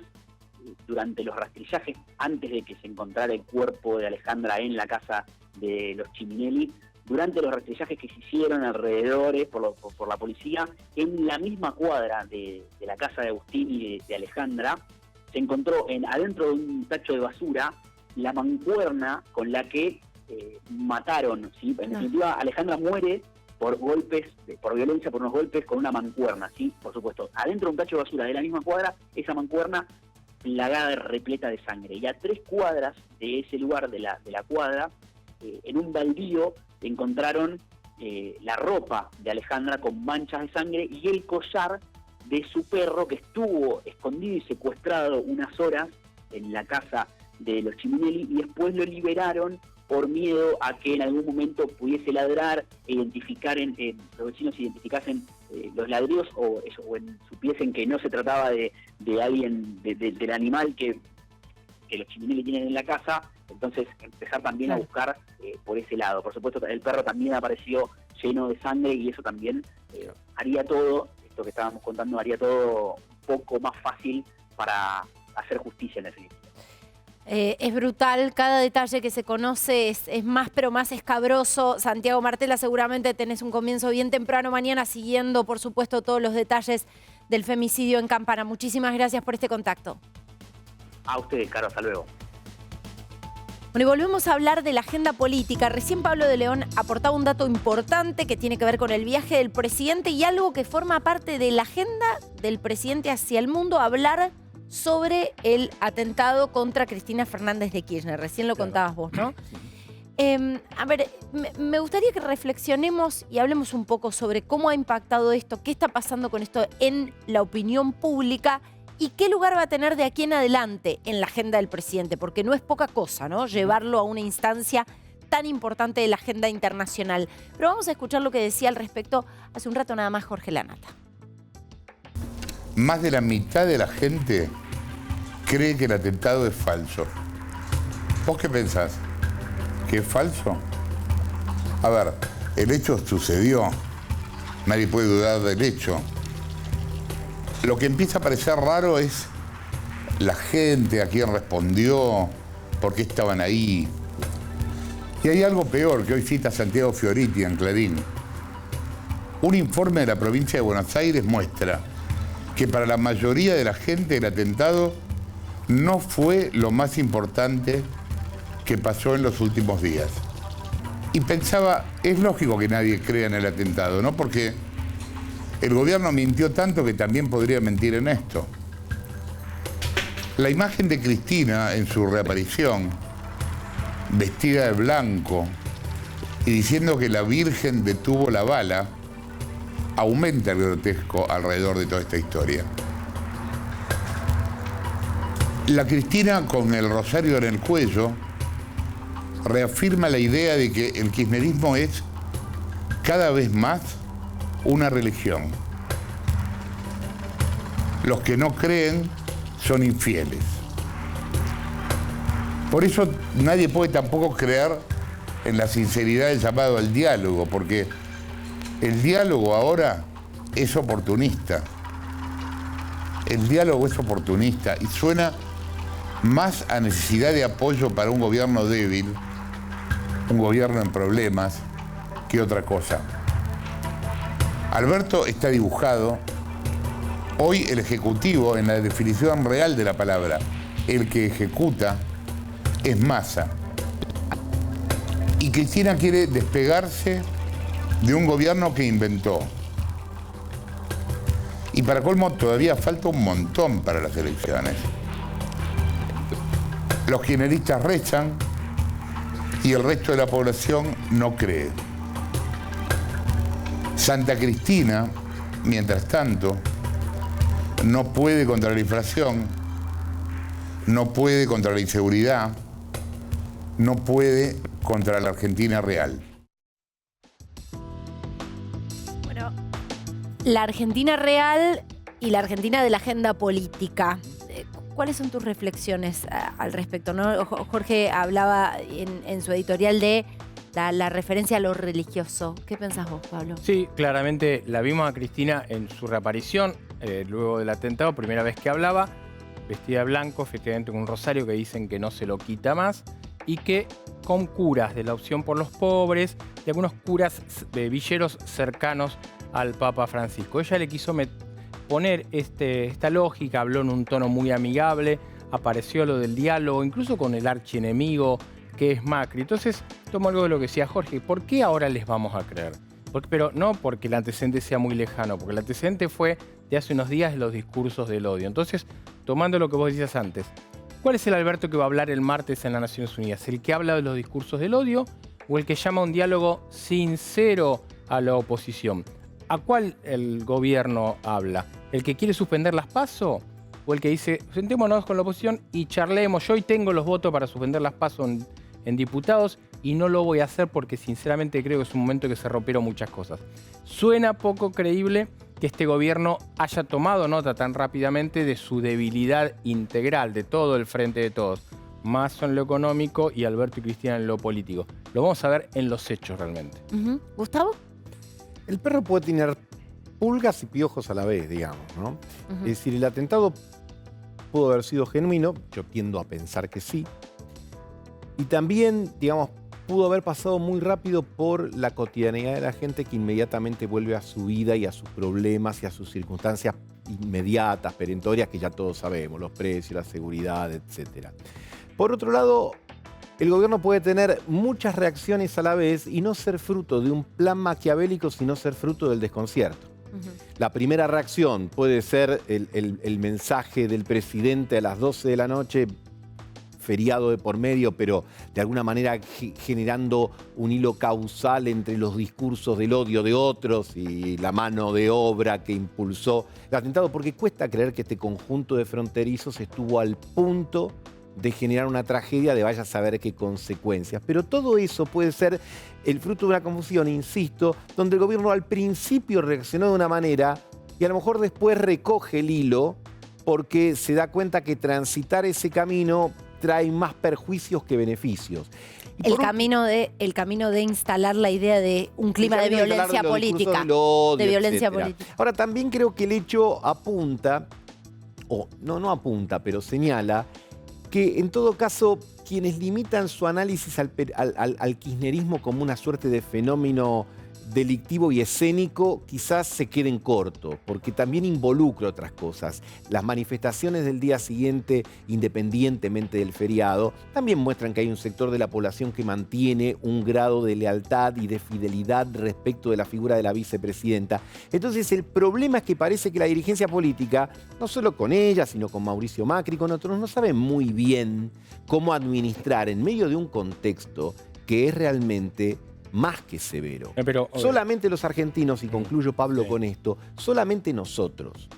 durante los rastrillajes, antes de que se encontrara el cuerpo de Alejandra en la casa de los Ciminelli, durante los rastrillajes que se hicieron alrededor por la policía, en la misma cuadra de la casa de Agustín y de Alejandra, se encontró adentro de un tacho de basura la mancuerna con la que mataron, ¿sí? En definitiva, Alejandra muere por golpes, por violencia, por unos golpes con una mancuerna, ¿sí? Por supuesto, adentro de un tacho de basura de la misma cuadra, esa mancuerna plagada, repleta de sangre. Y a 3 cuadras de ese lugar, de la cuadra, en un baldío encontraron la ropa de Alejandra con manchas de sangre y el collar de su perro que estuvo escondido y secuestrado unas horas en la casa de los Ciminelli y después lo liberaron por miedo a que en algún momento pudiese ladrar e identificar los vecinos identificasen los ladridos o supiesen que no se trataba de alguien, del animal que los Ciminelli tienen en la casa. Entonces empezar también a buscar por ese lado. Por supuesto, el perro también apareció lleno de sangre y eso también haría todo, esto que estábamos contando, haría todo un poco más fácil para hacer justicia en definitiva. Es brutal, cada detalle que se conoce es más pero más escabroso. Santiago Martela, seguramente tenés un comienzo bien temprano mañana siguiendo, por supuesto, todos los detalles del femicidio en Campana. Muchísimas gracias por este contacto. A ustedes, Caro, hasta luego. Bueno, y volvemos a hablar de la agenda política. Recién Pablo de León aportaba un dato importante que tiene que ver con el viaje del presidente y algo que forma parte de la agenda del presidente hacia el mundo, hablar sobre el atentado contra Cristina Fernández de Kirchner. Recién lo contabas vos, ¿no? A ver, me gustaría que reflexionemos y hablemos un poco sobre cómo ha impactado esto, qué está pasando con esto en la opinión pública y qué lugar va a tener de aquí en adelante en la agenda del presidente, porque no es poca cosa, ¿no? Llevarlo a una instancia tan importante de la agenda internacional. Pero vamos a escuchar lo que decía al respecto hace un rato nada más Jorge Lanata. Más de la mitad de la gente cree que el atentado es falso. ¿Vos qué pensás? ¿Que es falso? A ver, el hecho sucedió. Nadie puede dudar del hecho. Lo que empieza a parecer raro es la gente, a quién respondió, por qué estaban ahí. Y hay algo peor que hoy cita Santiago Fioriti en Clarín. Un informe de la provincia de Buenos Aires muestra que para la mayoría de la gente el atentado no fue lo más importante que pasó en los últimos días. Y pensaba, es lógico que nadie crea en el atentado, ¿no? Porque el gobierno mintió tanto que también podría mentir en esto. La imagen de Cristina en su reaparición, vestida de blanco y diciendo que la Virgen detuvo la bala, aumenta el grotesco alrededor de toda esta historia. La Cristina con el rosario en el cuello reafirma la idea de que el kirchnerismo es cada vez más una religión. Los que no creen son infieles. Por eso nadie puede tampoco creer en la sinceridad del llamado al diálogo, porque el diálogo ahora es oportunista. El diálogo es oportunista y suena más a necesidad de apoyo para un gobierno débil, un gobierno en problemas, que otra cosa. Alberto está dibujado. Hoy el Ejecutivo, en la definición real de la palabra, el que ejecuta, es Massa. Y Cristina quiere despegarse de un gobierno que inventó. Y para colmo todavía falta un montón para las elecciones. Los kirchneristas rezan y el resto de la población no cree. Santa Cristina, mientras tanto, no puede contra la inflación, no puede contra la inseguridad, no puede contra la Argentina real. Bueno, la Argentina real y la Argentina de la agenda política. ¿Cuáles son tus reflexiones al respecto, ¿no? Jorge hablaba en su editorial de la referencia a lo religioso. ¿Qué pensás vos, Pablo? Sí, claramente la vimos a Cristina en su reaparición, luego del atentado, primera vez que hablaba, vestida de blanco, efectivamente con un rosario que dicen que no se lo quita más, y que con curas de la Opción por los Pobres, de algunos curas de villeros cercanos al Papa Francisco. Ella le quiso poner esta lógica, habló en un tono muy amigable, apareció lo del diálogo, incluso con el archienemigo que es Macri. Entonces, tomo algo de lo que decía Jorge, ¿por qué ahora les vamos a creer? Pero no porque el antecedente sea muy lejano, porque el antecedente fue de hace unos días los discursos del odio. Entonces, tomando lo que vos decías antes, ¿cuál es el Alberto que va a hablar el martes en las Naciones Unidas? ¿El que habla de los discursos del odio o el que llama a un diálogo sincero a la oposición? ¿A cuál el gobierno habla? ¿El que quiere suspender las PASO? ¿O el que dice, sentémonos con la oposición y charlemos? Yo hoy tengo los votos para suspender las PASO en diputados y no lo voy a hacer porque sinceramente creo que es un momento que se rompieron muchas cosas. Suena poco creíble que este gobierno haya tomado nota tan rápidamente de su debilidad integral, de todo el frente de todos. Mazo en lo económico y Alberto y Cristina en lo político. Lo vamos a ver en los hechos realmente. ¿Gustavo? El perro puede tener pulgas y piojos a la vez, digamos, ¿no? Es decir, el atentado pudo haber sido genuino, yo tiendo a pensar que sí. Y también, digamos, pudo haber pasado muy rápido por la cotidianidad de la gente que inmediatamente vuelve a su vida y a sus problemas y a sus circunstancias inmediatas, perentorias, que ya todos sabemos, los precios, la seguridad, etc. Por otro lado, el gobierno puede tener muchas reacciones a la vez y no ser fruto de un plan maquiavélico, sino ser fruto del desconcierto. La primera reacción puede ser el mensaje del presidente a las 12 de la noche, feriado de por medio, pero de alguna manera generando un hilo causal entre los discursos del odio de otros y la mano de obra que impulsó el atentado, porque cuesta creer que este conjunto de fronterizos estuvo al punto de generar una tragedia de vaya a saber qué consecuencias. Pero todo eso puede ser el fruto de una confusión, insisto, donde el gobierno al principio reaccionó de una manera y a lo mejor después recoge el hilo porque se da cuenta que transitar ese camino trae más perjuicios que beneficios. Y El por camino de instalar la idea de un clima de el camino de violencia hablar de los discursos política. del odio, De violencia etcétera. política. Ahora, también creo que el hecho apunta, o no apunta, pero señala, que en todo caso quienes limitan su análisis al kirchnerismo como una suerte de fenómeno delictivo y escénico, quizás se queden cortos, porque también involucra otras cosas. Las manifestaciones del día siguiente, independientemente del feriado, también muestran que hay un sector de la población que mantiene un grado de lealtad y de fidelidad respecto de la figura de la vicepresidenta. Entonces, el problema es que parece que la dirigencia política, no solo con ella, sino con Mauricio Macri, con otros, no sabe muy bien cómo administrar en medio de un contexto que es realmente más que severo. Pero, Solamente los argentinos, y concluyo, Pablo, Sí. con esto, solamente nosotros,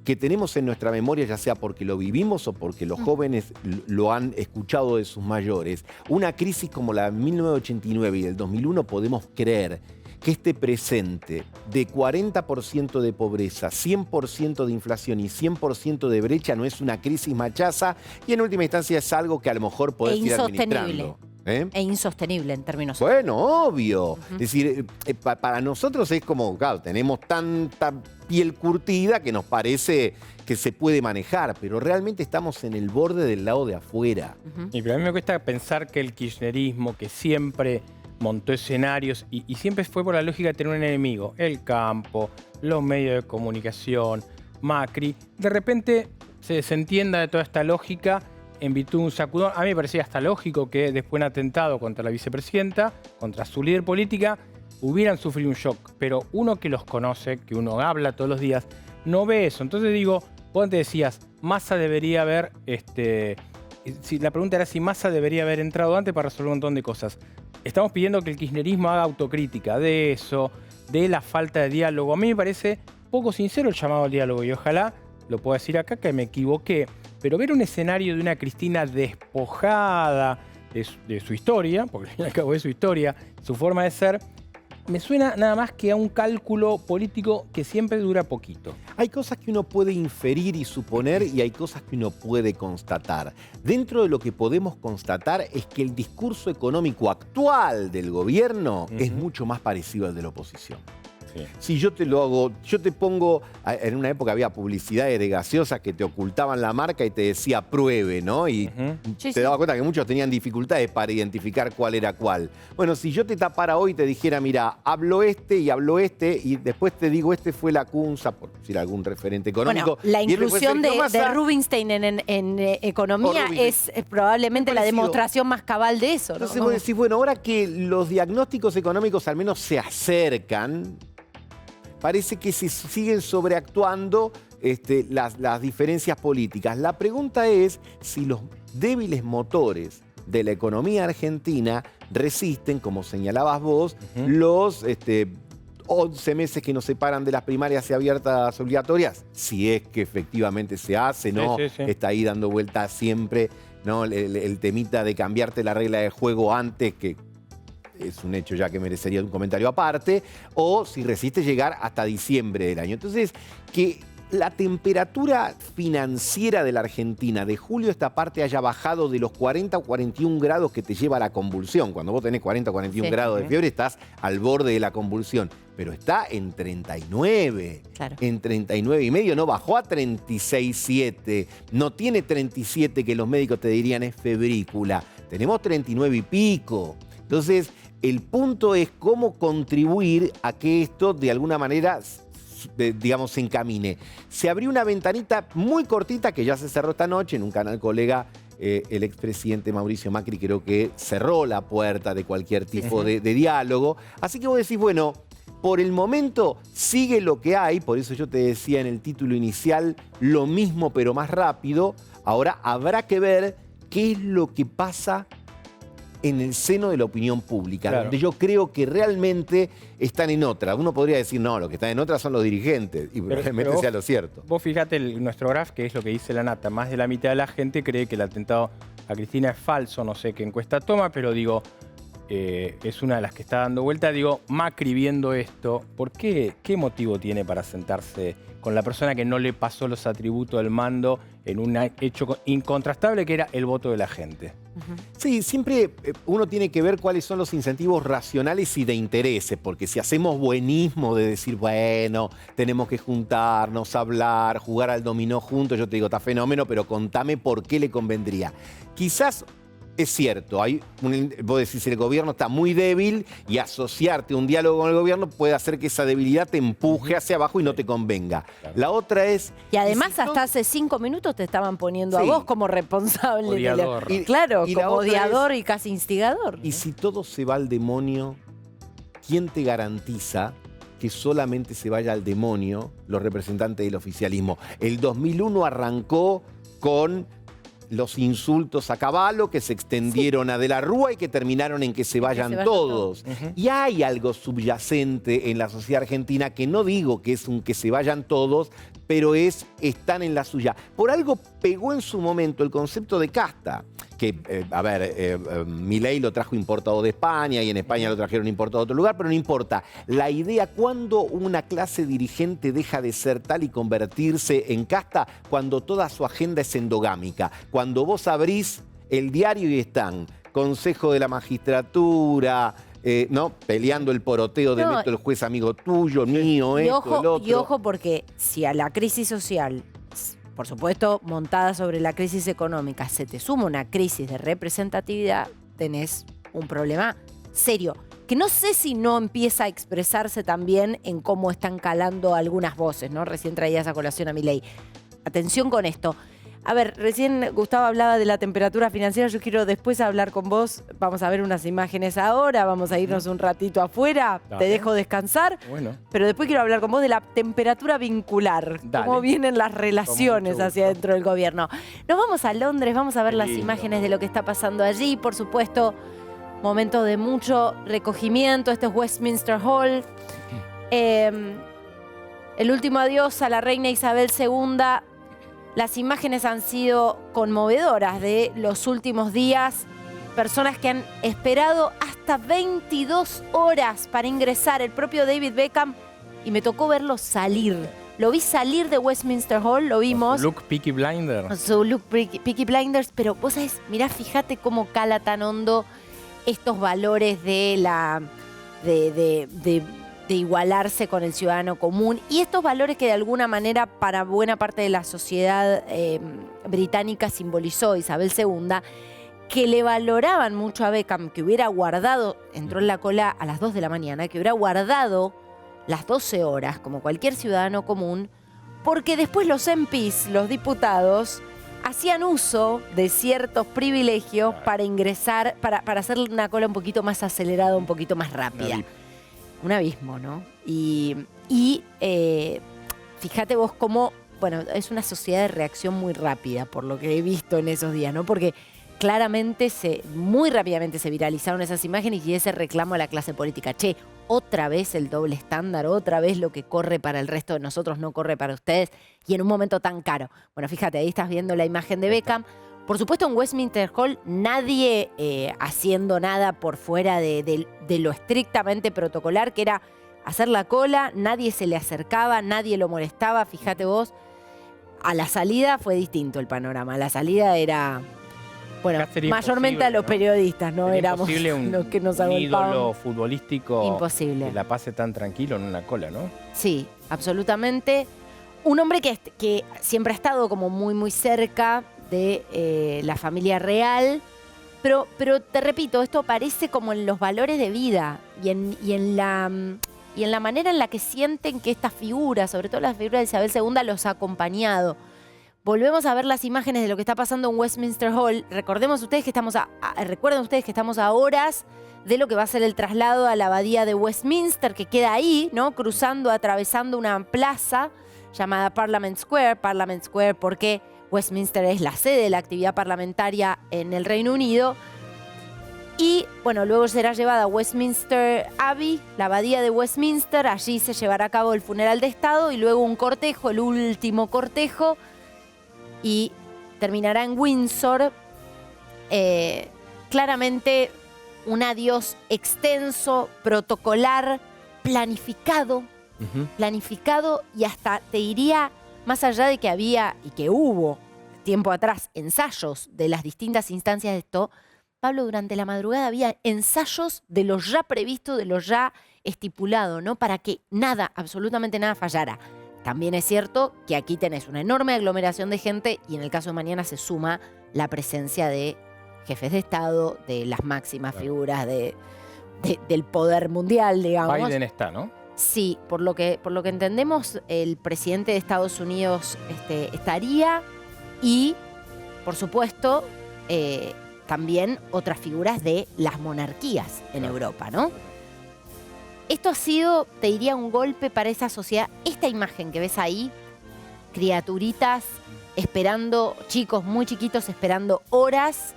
que tenemos en nuestra memoria, ya sea porque lo vivimos o porque los jóvenes lo han escuchado de sus mayores, una crisis como la de 1989 y del 2001, podemos creer que este presente de 40% de pobreza, 100% de inflación y 100% de brecha no es una crisis machaza, y en última instancia es algo que a lo mejor podés ir insostenible. administrando. ¿Eh? E insostenible en términos. Bueno, obvio. Es decir, para nosotros es como, claro, tenemos tanta piel curtida que nos parece que se puede manejar, pero realmente estamos en el borde del lado de afuera. Y pero a mí me cuesta pensar que el kirchnerismo, que siempre montó escenarios y siempre fue por la lógica de tener un enemigo, el campo, los medios de comunicación, Macri, de repente se desentienda de toda esta lógica en virtud de un sacudón. A mí me parecía hasta lógico que después de un atentado contra la vicepresidenta, contra su líder política, hubieran sufrido un shock. Pero uno que los conoce, que uno habla todos los días, no ve eso. Entonces digo, vos antes decías, Massa debería haber, la pregunta era si Massa debería haber entrado antes para resolver un montón de cosas. Estamos pidiendo que el kirchnerismo haga autocrítica de eso, de la falta de diálogo. A mí me parece poco sincero el llamado al diálogo y ojalá lo pueda decir acá que me equivoqué. Pero ver un escenario de una Cristina despojada de su historia, porque al fin y al cabo es su historia, su forma de ser, me suena nada más que a un cálculo político que siempre dura poquito. Hay cosas que uno puede inferir y suponer y hay cosas que uno puede constatar. Dentro de lo que podemos constatar es que el discurso económico actual del gobierno es mucho más parecido al de la oposición. Sí. Si yo te lo hago, yo te pongo, en una época había publicidades de gaseosas que te ocultaban la marca y te decía pruebe, ¿no? Y Sí, te sí. dabas cuenta que muchos tenían dificultades para identificar cuál era cuál. Bueno, si yo te tapara hoy y te dijera, mira, hablo este y después te digo, este fue la Cunza, por decir algún referente económico. Bueno, la y este fue inclusión Sergio de Massa. Rubinstein en economía O Rubinstein. es probablemente la Parecido. demostración más cabal de eso, ¿no? Entonces vos decís, bueno, ahora que los diagnósticos económicos al menos se acercan, parece que se siguen sobreactuando las diferencias políticas. La pregunta es si los débiles motores de la economía argentina resisten, como señalabas vos, los 11 meses que nos separan de las primarias y abiertas obligatorias, si es que efectivamente se hace, ¿no? Sí, sí, sí. Está ahí dando vueltas siempre, ¿no? El temita de cambiarte la regla de juego antes, que es un hecho ya que merecería un comentario aparte, o si resiste llegar hasta diciembre del año. Entonces, que la temperatura financiera de la Argentina de julio a esta parte haya bajado de los 40 o 41 grados que te lleva a la convulsión. Cuando vos tenés 40 o 41 Sí. grados de fiebre, estás al borde de la convulsión. Pero está en 39. Claro. En 39 y medio, no bajó a 36,7. No tiene 37 que los médicos te dirían es febrícula. Tenemos 39 y pico. Entonces, el punto es cómo contribuir a que esto de alguna manera, digamos, se encamine. Se abrió una ventanita muy cortita que ya se cerró esta noche en un canal colega. El expresidente Mauricio Macri creo que cerró la puerta de cualquier tipo de diálogo. Así que vos decís, bueno, por el momento sigue lo que hay, por eso yo te decía en el título inicial, lo mismo pero más rápido. Ahora habrá que ver qué es lo que pasa en el seno de la opinión pública, Claro. donde yo creo que realmente están en otra. Uno podría decir, no, lo que están en otra son los dirigentes, y probablemente vos- sea lo cierto. Vos fijate nuestro graph, que es lo que dice la nata. Más de la mitad de la gente cree que el atentado a Cristina es falso. No sé qué encuesta toma, pero digo, es una de las que está dando vuelta. Digo, Macri viendo esto, ¿por qué? ¿Qué motivo tiene para sentarse con la persona que no le pasó los atributos del mando en un hecho incontrastable que era el voto de la gente? Sí, siempre uno tiene que ver cuáles son los incentivos racionales y de intereses, porque si hacemos buenismo de decir, bueno, tenemos que juntarnos, hablar, jugar al dominó juntos, yo te digo, está fenómeno, pero contame por qué le convendría. Quizás es cierto, vos decís, el gobierno está muy débil y asociarte a un diálogo con el gobierno puede hacer que esa debilidad te empuje hacia abajo y no te convenga. La otra es... Y además hasta hace 5 minutos te estaban poniendo a vos como responsable. Odiador. Claro, y la como otra odiador y casi instigador. Y si todo se va al demonio, ¿quién te garantiza que solamente se vaya al demonio los representantes del oficialismo? El 2001 arrancó con los insultos a Cavallo que se extendieron a De la Rúa y que terminaron en que se vayan todos. Y hay algo subyacente en la sociedad argentina que no digo que es un que se vayan todos, pero están en la suya. Por algo pegó en su momento el concepto de casta, que, Milei lo trajo importado de España y en España lo trajeron importado de otro lugar, pero no importa. La idea, cuando una clase dirigente deja de ser tal y convertirse en casta, cuando toda su agenda es endogámica. Cuando vos abrís el diario y están Consejo de la Magistratura, ¿no? Peleando el poroteo de Beto, el juez amigo tuyo, mío, y esto, ojo, el otro. Y ojo, porque si a la crisis social, por supuesto, montada sobre la crisis económica, se te suma una crisis de representatividad, tenés un problema serio. Que no sé si no empieza a expresarse también en cómo están calando algunas voces, ¿no? Recién traías a colación a Milei. Atención con esto. A ver, recién Gustavo hablaba de la temperatura financiera, yo quiero después hablar con vos, vamos a ver unas imágenes ahora, vamos a irnos un ratito afuera, te dejo descansar, pero después quiero hablar con vos de la temperatura vincular, cómo vienen las relaciones hacia dentro del gobierno. Nos vamos a Londres, vamos a ver las imágenes de lo que está pasando allí, por supuesto, momento de mucho recogimiento, este es Westminster Hall, el último adiós a la reina Isabel II. Las imágenes han sido conmovedoras de los últimos días. Personas que han esperado hasta 22 horas para ingresar. El propio David Beckham. Y me tocó verlo salir. Lo vi salir de Westminster Hall, lo vimos. Su look Peaky Blinders. Su look Peaky Blinders. Pero vos sabés, mirá, fíjate cómo cala tan hondo estos valores de la... de igualarse con el ciudadano común y estos valores que de alguna manera para buena parte de la sociedad británica simbolizó Isabel II, que le valoraban mucho a Beckham, que hubiera guardado, entró en la cola a las 2 de la mañana, que hubiera guardado las 12 horas como cualquier ciudadano común, porque después los MPs, los diputados, hacían uso de ciertos privilegios para ingresar, para hacer una cola un poquito más acelerada, un poquito más rápida. Un abismo, ¿no? Y fíjate vos cómo, bueno, es una sociedad de reacción muy rápida, por lo que he visto en esos días, ¿no? Porque claramente muy rápidamente se viralizaron esas imágenes y ese reclamo a la clase política. Che, otra vez el doble estándar, otra vez lo que corre para el resto de nosotros no corre para ustedes y en un momento tan caro. Bueno, fíjate, ahí estás viendo la imagen de Beckham. Por supuesto, en Westminster Hall nadie haciendo nada por fuera de lo estrictamente protocolar, que era hacer la cola, nadie se le acercaba, nadie lo molestaba, fíjate vos. A la salida fue distinto el panorama, a la salida era, bueno, mayormente a los periodistas, ¿no? Éramos los que nos agolpaban. Un ídolo futbolístico imposible que la pase tan tranquilo en una cola, ¿no? Sí, absolutamente. Un hombre que siempre ha estado como muy, muy cerca de la familia real, pero te repito, esto aparece como en los valores de vida y en la manera en la que sienten que esta figura, sobre todo la figura de Isabel II, los ha acompañado. Volvemos a ver las imágenes de lo que está pasando en Westminster Hall. Recuerden ustedes que estamos a horas de lo que va a ser el traslado a la abadía de Westminster, que queda ahí, ¿no? Atravesando una plaza llamada Parliament Square, porque Westminster es la sede de la actividad parlamentaria en el Reino Unido. Y, bueno, luego será llevada a Westminster Abbey, la abadía de Westminster. Allí se llevará a cabo el funeral de Estado y luego un cortejo, el último cortejo, y terminará en Windsor. Claramente un adiós extenso, protocolar, planificado, planificado y hasta te diría, más allá de que había y que hubo tiempo atrás ensayos de las distintas instancias de esto, Pablo, durante la madrugada había ensayos de lo ya previsto, de lo ya estipulado, ¿no? Para que nada, absolutamente nada fallara. También es cierto que aquí tenés una enorme aglomeración de gente y en el caso de mañana se suma la presencia de jefes de Estado, de las máximas figuras del poder mundial, digamos. Biden está, ¿no? Sí, por lo que entendemos, el presidente de Estados Unidos estaría y, por supuesto, también otras figuras de las monarquías en Europa, ¿no? Esto ha sido, te diría, un golpe para esa sociedad. Esta imagen que ves ahí, criaturitas esperando, chicos muy chiquitos esperando horas,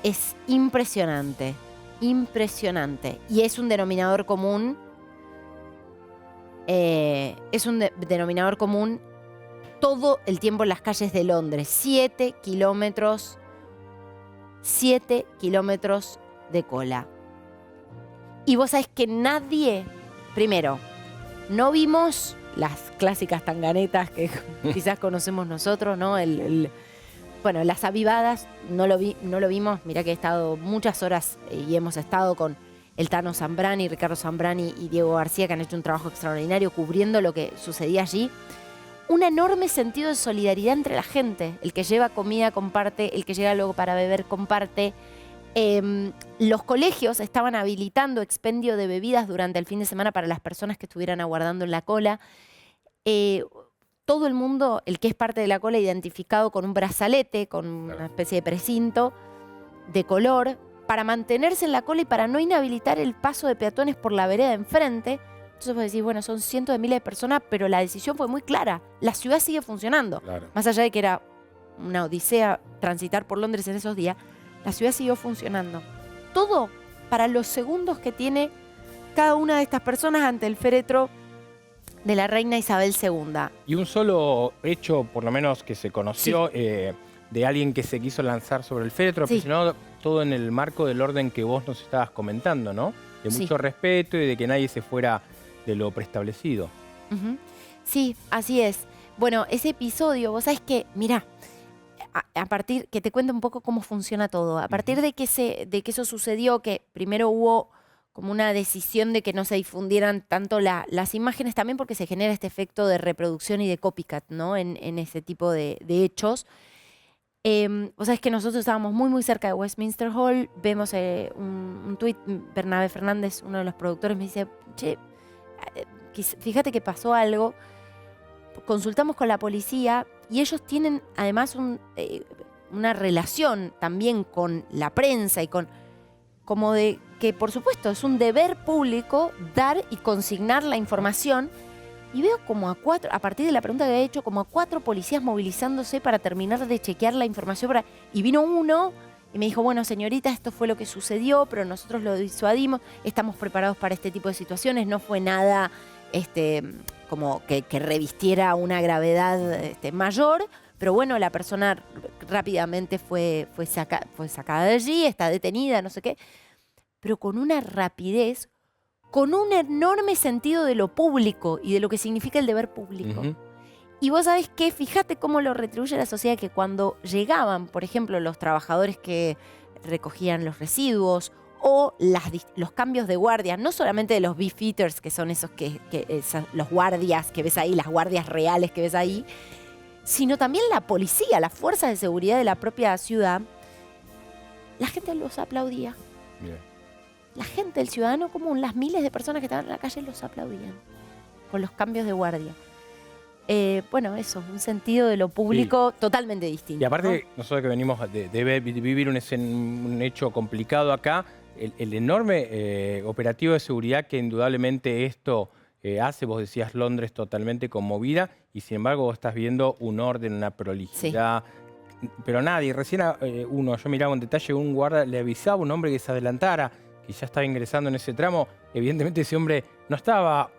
es impresionante, impresionante. Y es un denominador común, denominador común todo el tiempo en las calles de Londres. 7 kilómetros de cola. Y vos sabés que nadie, primero, no vimos las clásicas tanganetas que quizás conocemos nosotros, ¿no? Bueno, las avivadas no lo vimos. Mirá que he estado muchas horas y hemos estado con el Tano Zambrani, Ricardo Zambrani y Diego García, que han hecho un trabajo extraordinario cubriendo lo que sucedía allí. Un enorme sentido de solidaridad entre la gente. El que lleva comida comparte, el que llega luego para beber comparte. Los colegios estaban habilitando expendio de bebidas durante el fin de semana para las personas que estuvieran aguardando en la cola. Todo el mundo, el que es parte de la cola, identificado con un brazalete, con una especie de precinto de color, para mantenerse en la cola y para no inhabilitar el paso de peatones por la vereda de enfrente. Entonces vos decís, bueno, son cientos de miles de personas, pero la decisión fue muy clara. La ciudad sigue funcionando. Claro. Más allá de que era una odisea transitar por Londres en esos días, la ciudad siguió funcionando. Todo para los segundos que tiene cada una de estas personas ante el féretro de la reina Isabel II. Y un solo hecho, por lo menos que se conoció, de alguien que se quiso lanzar sobre el féretro, pero sino todo en el marco del orden que vos nos estabas comentando, ¿no? De mucho respeto y de que nadie se fuera de lo preestablecido. Sí, así es. Bueno, ese episodio, vos sabés que, mirá, a partir, que te cuento un poco cómo funciona todo. A partir de que eso sucedió, que primero hubo como una decisión de que no se difundieran tanto las imágenes, también porque se genera este efecto de reproducción y de copycat, ¿no? En ese tipo de hechos. Vos sabés que nosotros estábamos muy, muy cerca de Westminster Hall, vemos un tuit, Bernabé Fernández, uno de los productores, me dice, che, fíjate que pasó algo. Consultamos con la policía y ellos tienen además una relación también con la prensa y como de que, por supuesto, es un deber público dar y consignar la información. Y veo como a partir de la pregunta que había hecho, como a 4 policías movilizándose para terminar de chequear la información. Y vino uno y me dijo, bueno, señorita, esto fue lo que sucedió, pero nosotros lo disuadimos, estamos preparados para este tipo de situaciones, no fue nada como que revistiera una gravedad mayor, pero bueno, la persona rápidamente fue sacada de allí, está detenida, no sé qué, pero con una rapidez, con un enorme sentido de lo público y de lo que significa el deber público. Y vos sabés que, fíjate cómo lo retribuye la sociedad, que cuando llegaban, por ejemplo, los trabajadores que recogían los residuos o los cambios de guardia, no solamente de los beefeaters, que son esos los guardias que ves ahí, las guardias reales que ves ahí, sino también la policía, las fuerzas de seguridad de la propia ciudad, la gente los aplaudía. Bien. La gente, el ciudadano común, las miles de personas que estaban en la calle los aplaudían con los cambios de guardia. Bueno, eso, un sentido de lo público totalmente distinto. Y aparte, ¿no? Nosotros que venimos de vivir un hecho complicado acá, el enorme operativo de seguridad que indudablemente esto hace, vos decías Londres totalmente conmovida, y sin embargo vos estás viendo un orden, una prolijidad. Sí. Pero nadie, recién yo miraba en detalle, un guarda le avisaba a un hombre que se adelantara, que ya estaba ingresando en ese tramo. Evidentemente ese hombre no estaba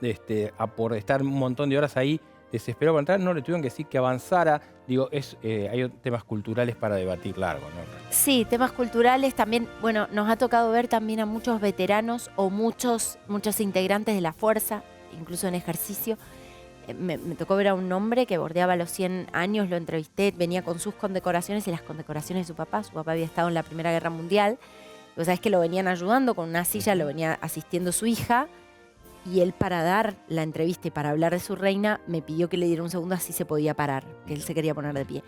por estar un montón de horas ahí desesperó por entrar, no le tuvieron que decir que avanzara. Digo, hay temas culturales para debatir largo, ¿no? Sí, temas culturales también. Bueno, nos ha tocado ver también a muchos veteranos o muchos integrantes de la fuerza, incluso en ejercicio. Me tocó ver a un hombre que bordeaba los 100 años, lo entrevisté, venía con sus condecoraciones y las condecoraciones de su papá. Su papá había estado en la Primera Guerra Mundial. O sea, es que lo venían ayudando con una silla, lo venía asistiendo su hija. Y él, para dar la entrevista y para hablar de su reina, me pidió que le diera un segundo así se podía parar, que él se quería poner de pie.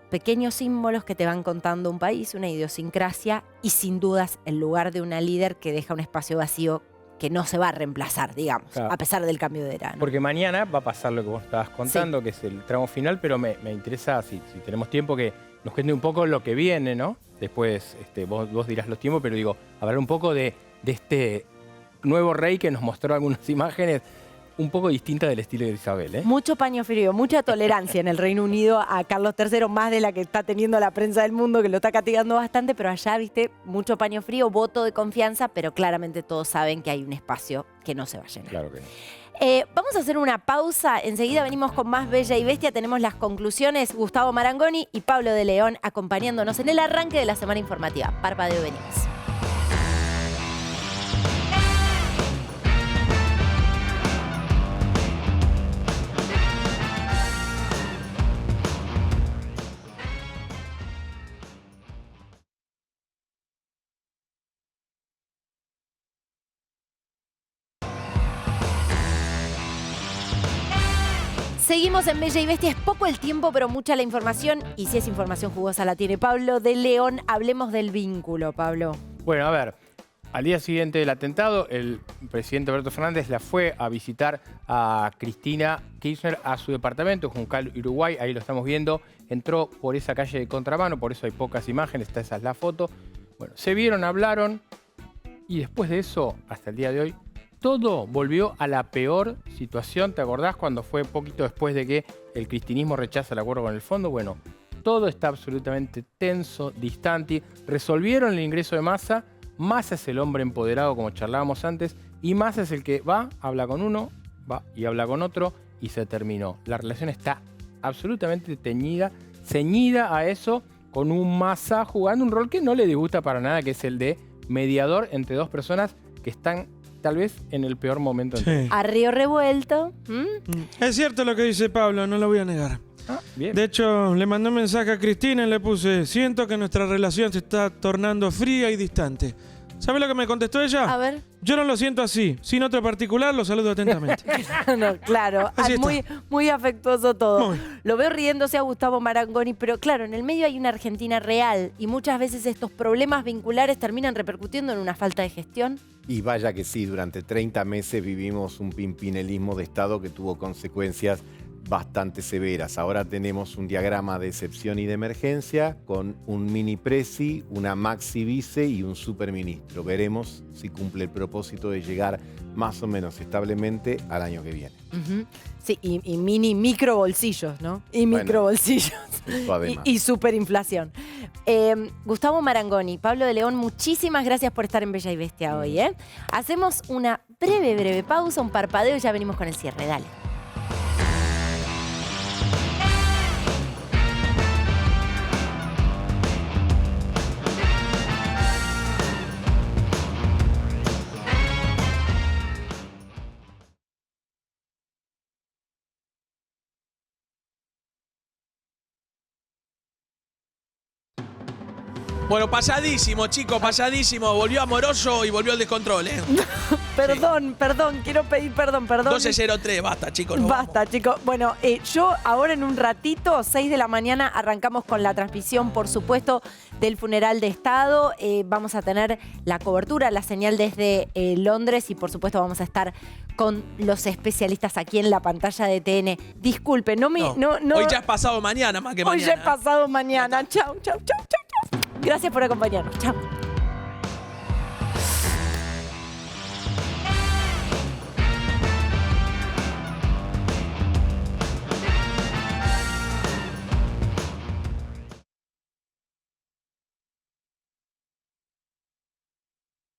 Pequeños símbolos que te van contando un país, una idiosincrasia y sin dudas el lugar de una líder que deja un espacio vacío que no se va a reemplazar, digamos, Claro. a pesar del cambio de era, ¿no? Porque mañana va a pasar lo que vos estabas contando, que es el tramo final, pero me interesa, si tenemos tiempo, que nos cuente un poco lo que viene, ¿no? Después vos dirás los tiempos, pero digo, hablar un poco de este nuevo rey que nos mostró algunas imágenes un poco distintas del estilo de Isabel, ¿eh? Mucho paño frío, mucha tolerancia en el Reino Unido a Carlos III, más de la que está teniendo la prensa del mundo, que lo está castigando bastante, pero allá, viste, mucho paño frío, voto de confianza, pero claramente todos saben que hay un espacio que no se va a llenar. Claro que no. Vamos a hacer una pausa, enseguida venimos con más Bella y Bestia, tenemos las conclusiones, Gustavo Marangoni y Pablo de León acompañándonos en el arranque de la semana informativa. Parpadeo, venimos. Seguimos en Bella y Bestia, es poco el tiempo, pero mucha la información. Y si es información jugosa la tiene Pablo de León. Hablemos del vínculo, Pablo. Bueno, a ver, al día siguiente del atentado, el presidente Alberto Fernández la fue a visitar a Cristina Kirchner a su departamento, Juncal, Uruguay. Ahí lo estamos viendo. Entró por esa calle de contramano, por eso hay pocas imágenes, esa es la foto. Bueno, se vieron, hablaron y después de eso, hasta el día de hoy, todo volvió a la peor situación. ¿Te acordás cuando fue poquito después de que el cristinismo rechaza el acuerdo con el fondo? Bueno, todo está absolutamente tenso, distante. Resolvieron el ingreso de Massa. Massa es el hombre empoderado, como charlábamos antes, y Massa es el que va, habla con uno, va y habla con otro, y se terminó. La relación está absolutamente ceñida a eso, con un Massa jugando un rol que no le disgusta para nada, que es el de mediador entre dos personas que están tal vez en el peor momento. Sí. A río revuelto. Es cierto lo que dice Pablo, no lo voy a negar. Bien. De hecho, le mandé un mensaje a Cristina y le puse: siento que nuestra relación se está tornando fría y distante. ¿Sabe lo que me contestó ella? A ver. Yo no lo siento así. Sin otro particular, lo saludo atentamente. No, claro, Así está. muy afectuoso todo. Muy. Lo veo riéndose a Gustavo Marangoni, pero claro, en el medio hay una Argentina real y muchas veces estos problemas vinculares terminan repercutiendo en una falta de gestión. Y vaya que sí, durante 30 meses vivimos un pimpinelismo de Estado que tuvo consecuencias bastante severas. Ahora tenemos un diagrama de excepción y de emergencia con un mini presi, una maxi vice y un superministro. Veremos si cumple el propósito de llegar más o menos establemente al año que viene. Sí, y micro bolsillos, ¿no? Y Bueno, micro bolsillos. eso además. Y superinflación. Gustavo Marangoni, Pablo de León, muchísimas gracias por estar en Bella y Bestia hoy, ¿eh? Hacemos una breve pausa, un parpadeo y ya venimos con el cierre. Dale. Bueno, pasadísimo, chicos, pasadísimo. Volvió Amoroso y volvió el descontrol, ¿eh? Perdón, quiero pedir perdón. 12:03, basta, chicos. nos Basta, vamos. chicos. Bueno, yo ahora en un ratito, 6 de la mañana, arrancamos con la transmisión, por supuesto, del funeral de Estado. Vamos a tener la cobertura, la señal desde Londres y, por supuesto, vamos a estar con los especialistas aquí en la pantalla de TN. Disculpen, no. Hoy ya es pasado mañana, más que Hoy mañana. ya es pasado mañana. Chau. Gracias por acompañarnos. Chau.